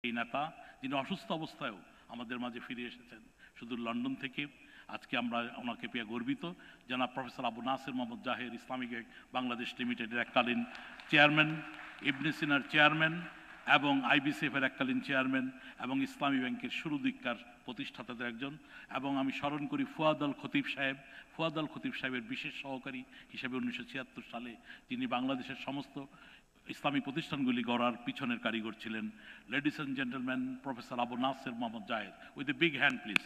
এই নেতা যিনি অসুস্থ অবস্থায়ও আমাদের মাঝে ফিরে এসেছেন সুদূর লন্ডন থেকে। আজকে আমরা ওনাকে পেয়ে গর্বিত। জনাব প্রফেসর আবু নাসের মোহাম্মদ জাহের, ইসলামিক ব্যাংক বাংলাদেশ লিমিটেডের এককালীন চেয়ারম্যান, ইবনে সিনার চেয়ারম্যান এবং আইবিসিএফের এককালীন চেয়ারম্যান এবং ইসলামী ব্যাংকের শুরু দিককার প্রতিষ্ঠাতাদের একজন। এবং আমি স্মরণ করি ফুয়াদ আল খতিব সাহেব, ফুয়াদ আল খতিব সাহেবের বিশেষ সহকারী হিসেবে 1976 সালে তিনি বাংলাদেশের সমস্ত ইসলামী প্রতিষ্ঠানগুলি গড়ার পিছনের কারিগর ছিলেন। Ladies and gentleman, professor Abu Naser Mohammad Zaher, with a big hand please.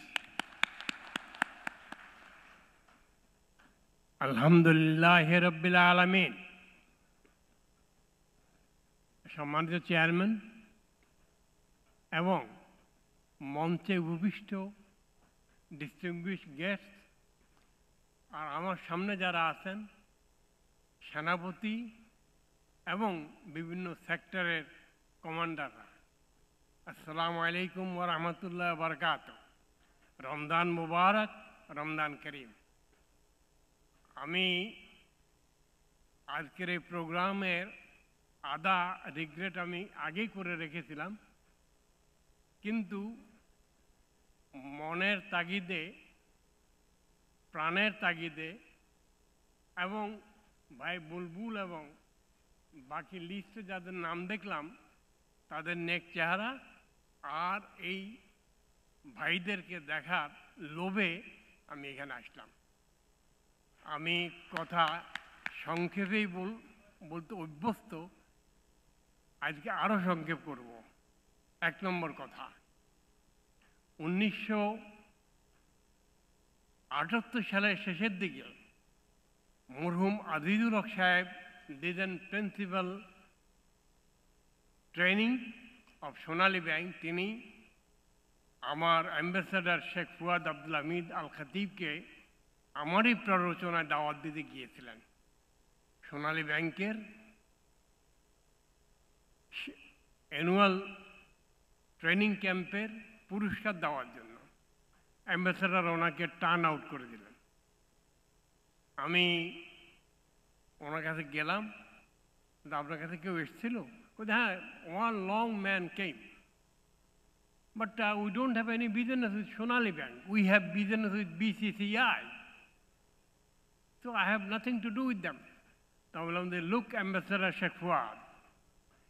আলহামদুলিল্লাহ রাব্বিল আলামিন। সম্মানিত চেয়ারম্যান এবং মঞ্চে উপবিষ্ট ডিস্টিংগুইশড গেস্ট আর আমার সামনে যারা আছেন, সেনাপতি এবং বিভিন্ন সেক্টরের কমান্ডাররা, আসসালামু আলাইকুম ওয়া রাহমাতুল্লাহি ওয়া বারাকাতুহু। রমজান মুবারক, রমজান করিম। আমি আজকের এই প্রোগ্রামের আধা রিগ্রেট আমি আগেই করে রেখেছিলাম, কিন্তু মনের তাগিদে, প্রাণের তাগিদে এবং ভাই বুলবুল এবং বাকি লিস্টে যাদের নাম দেখলাম তাদের নেক চেহারা আর এই ভাইদেরকে দেখার লোভে আমি এখানে আসলাম। আমি কথা সংক্ষেপেই বলতে অভ্যস্ত, আজকে আরও সংক্ষেপ করব। 1 নম্বর কথা, 1978 সালের শেষের দিকে মরহুম আজিজুল হক সাহেব দিলেন principal training of Sonali bank. তিনি আমার অ্যাম্বাসেডর শেখ ফুয়াদ আব্দুল হামিদ আল খতিবকে আমারই প্ররোচনায় দাওয়াত দিতে গিয়েছিলেন সোনালী ব্যাংকের অ্যানুয়াল ট্রেনিং ক্যাম্পের পুরস্কার দেওয়ার জন্য। অ্যাম্বাসেডর ওনাকে টার্ন আউট করে দিলেন। আমি ওনার কাছে গেলাম, আপনার কাছে কেউ এসেছিল? হ্যাঁ, one long man came, but we don't have any business with Sonali bank, we have business with BCCI, so I have nothing to do with them. তা বললাম যে, look Ambassador Sheikh Fuad,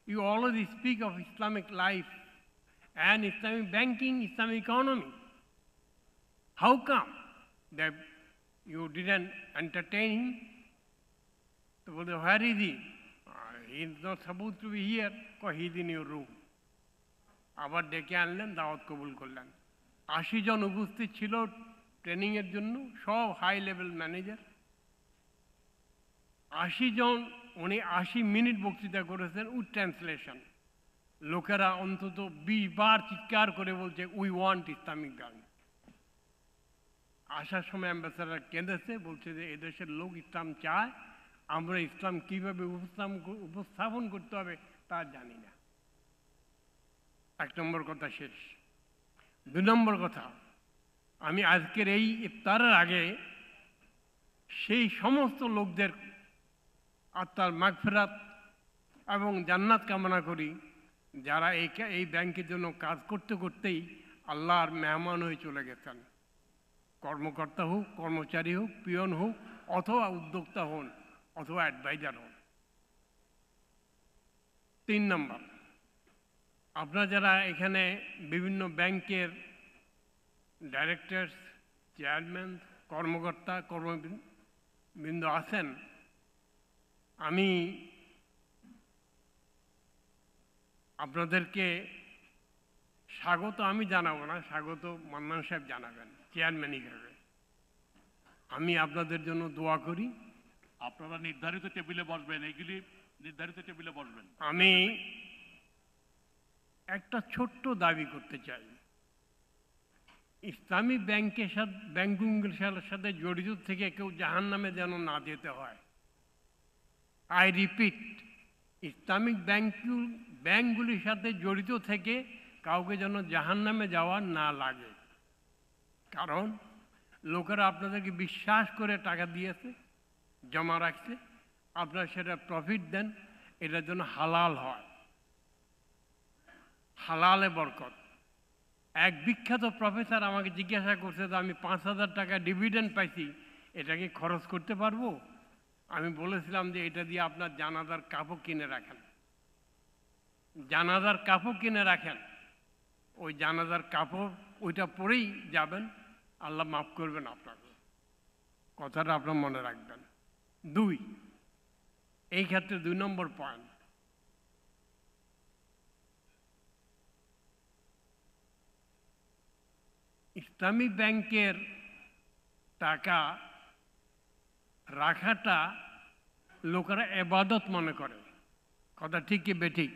you already speak of Islamic life and Islamic banking, Islamic economy. How come that you didn't entertain him? So, where is he? He is not supposed to be here, because he is in your room. আবার ডেকে আনলেন, দাওয়াত কবুল করলেন। 80 জন উপস্থিত ছিল ট্রেনিংয়ের জন্য, সব হাই লেভেল ম্যানেজার। 80 জন, উনি 80 মিনিট বক্তৃতা করেছেন উইথ ট্রান্সলেশন। লোকেরা অন্তত 20 বার চিৎকার করে বলছে, উই ওয়ান্ট ইসলামিক ব্যাংক। আসার সময় অ্যাম্বাসেডর কেঁদেছে, বলছে যে এদেশের লোক ইসলাম চায়, আমরা ইসলাম কীভাবে উপস্থাপন করতে হবে তা জানি না। 1 নম্বর কথা শেষ। 2 নম্বর কথা, আমি আজকের এই ইফতারের আগে সেই সমস্ত লোকদের আত্মার মাগফিরাত এবং জান্নাত কামনা করি যারা এই ব্যাংকের জন্য কাজ করতে করতেই আল্লাহর মেহমান হয়ে চলে গেছেন। কর্মকর্তা হোক, কর্মচারী হোক, পিয়ন হোক, অথবা উদ্যোক্তা হন, অথবা অ্যাডভাইজার হন। 3 নম্বর, আপনারা যারা এখানে বিভিন্ন ব্যাংকের ডাইরেক্টরস, চেয়ারম্যান, কর্মকর্তা, কর্মবৃন্দ আছেন, আমি আপনাদেরকে স্বাগত আমি জানাবো না, স্বাগত মান্নান সাহেব জানাবেন চেয়ারম্যান হিসেবে। আমি আপনাদের জন্য দোয়া করি। আপনারা নির্ধারিত টেবিলে বসবেন, এইগুলি নির্ধারিত টেবিলে বসবেন। আমি একটা ছোট্ট দাবি করতে চাই, ইসলামী ব্যাংকের সাথে জড়িত থেকে কেউ জাহান্নামে যেন না যেতে হয়। আই রিপিট, ইসলামিক ব্যাংকগুলির সাথে জড়িত থেকে কাউকে যেন জাহান্নামে যাওয়া না লাগে। কারণ লোকেরা আপনাদেরকে বিশ্বাস করে টাকা দিয়েছে, জমা রাখছে, আপনারা সেটা প্রফিট দেন, এটার জন্য হালাল হয়। হালালে বরকত। এক বিখ্যাত প্রফেসর আমাকে জিজ্ঞাসা করছে যে আমি 5,000 টাকা ডিভিডেন্ড পাইছি, এটা কি খরচ করতে পারবো? আমি বলেছিলাম যে এটা দিয়ে আপনার জানাজার কাপড় কিনে রাখেন, জানাজার কাপড় কিনে রাখেন, ওই জানাজার কাপড় ওইটা পরেই যাবেন, আল্লাহ মাফ করবেন আপনাকে। কথাটা আপনার মনে রাখবেন। 2, এই ক্ষেত্রে 2 নম্বর পয়েন্ট, ইসলামী ব্যাংকের টাকা রাখাটা লোকেরা এবাদত মনে করে। কথা ঠিক কি বেঠিক?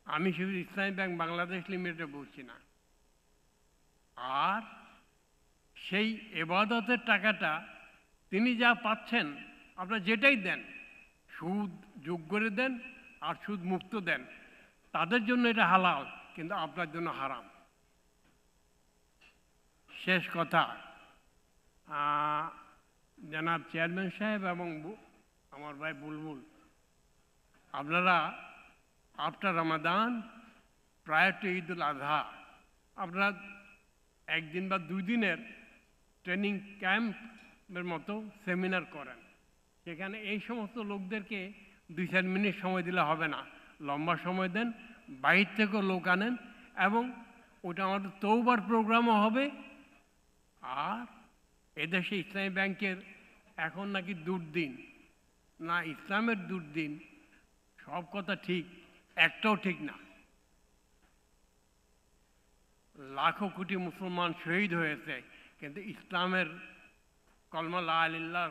আমি শুধু ইসলামী ব্যাংক বাংলাদেশ লিমিটেড বলছি না। আর সেই এবাদতের টাকাটা তিনি যা পাচ্ছেন, আপনার যেটাই দেন, সুদ যোগ করে দেন আর সুদ মুক্ত দেন, তাদের জন্য এটা হালাল, কিন্তু আপনার জন্য হারাম। শেষ কথা, জনাব চেয়ারম্যান সাহেব এবং আমার ভাই বুলবুল, আপনারা আফটার রমাদান, প্রায় টু ঈদ উল আজহা, আপনারা 1 দিন বা 2 দিনের ট্রেনিং ক্যাম্পের মতো সেমিনার করেন। সেখানে এই সমস্ত লোকদেরকে 2-4 মিনিট সময় দিলে হবে না, লম্বা সময় দেন, বাইরে থেকেও লোক আনেন, এবং ওটা আমাদের তৌবার প্রোগ্রামও হবে। আর এদেশে ইসলামী ব্যাংকের এখন নাকি দুর্দিন, না ইসলামের দুর্দিন, সব কথা ঠিক, একটাও ঠিক না। লাখো কোটি মুসলমান শহীদ হয়েছে, কিন্তু ইসলামের কলমা লা ইলাহা ইল্লাল্লাহ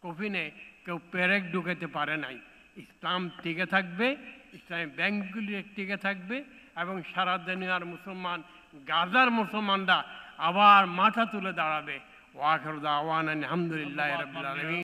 কফিনে কেউ পেরেক ঢুকাতে পারে নাই। ইসলাম টিকে থাকবে, ইসলামী ব্যাংকগুলি টিকে থাকবে, এবং সারা দুনিয়ার মুসলমান, গাজার মুসলমানরা আবার মাথা তুলে দাঁড়াবে। ওয়া আখিরু দাওয়ানা আলহামদুলিল্লাহি রাব্বিল আলামিন।